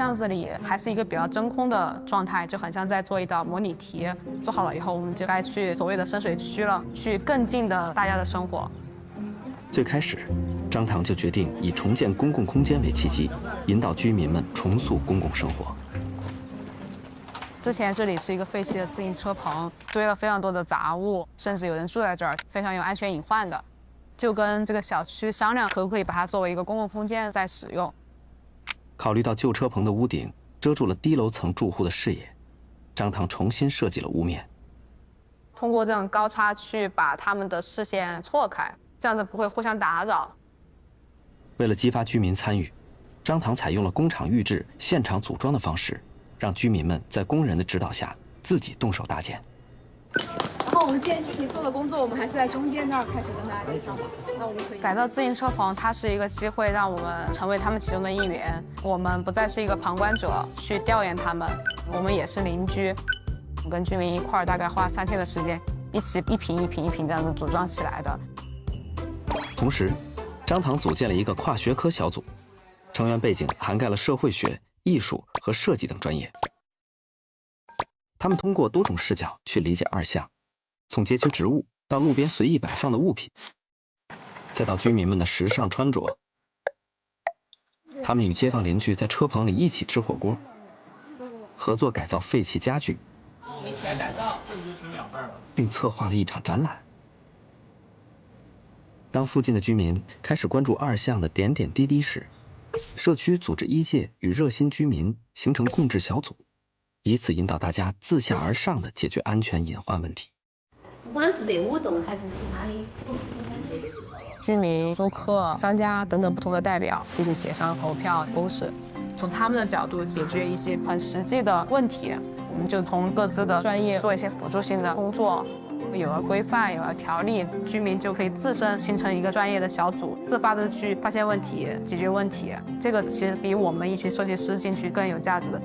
巷子裡還是一個比較真空的狀態，就很像在做一道模擬題。做好了以後，我們就該去所謂的深水區了，去更近的大家的生活。最開始，張唐就決定以重建公共空間為契機，引導居民們重塑公共生活。之前這裡是一個廢棄的自行車棚，堆了非常多的雜物，甚至有人住在這兒，非常有安全隱患的。就跟這個小區商量，可不可以把它作為一個公共空間再使用。考慮到舊車棚的屋頂遮住了低樓層住戶的視野，張唐重新設計了屋面，通過這種高差去把他們的視線錯開，這樣子不會互相打擾。為了激發居民參與，張唐採用了工廠預製、現場組裝的方式，讓居民們在工人的指導下自己動手搭建。然后我们今天具体做的工作，我们还是在中间这儿開始跟大家介紹。那我們可以改造自行車棚，它是一個機會，讓我們成為他們其中的一員。我們不再是一個旁觀者去調研他們，我們也是鄰居。我跟居民一塊兒，大概花3天的時間，一起一瓶一瓶一瓶這樣子組裝起來的。同時，張唐組建了一個跨學科小組，成員背景涵蓋了社會學、藝術和設計等專業。他們通過多種視角去理解二項，從街區植物到路邊隨意擺放的物品，再到居民們的時尚穿着。他們與街坊鄰居在車棚裡一起吃火鍋，合作改造廢棄家具，一起來改造，並策劃了一場展覽。當附近的居民開始關注二項的點點滴滴時，社區組織一屆與熱心居民形成共治小組，以此引導大家自下而上的解決安全隱患問題。不管是這屋棟還是其他的，居民、租客、商家等等不同的代表進行協商、投票、公示，從他們的角度解決一些很實際的問題。我們就從各自的專業做一些輔助性的工作，有了規範，有了條例，居民就可以自身形成一個專業的小組，自發的去發現問題、解決問題。這個其實比我們一群設計師進去更有價值的。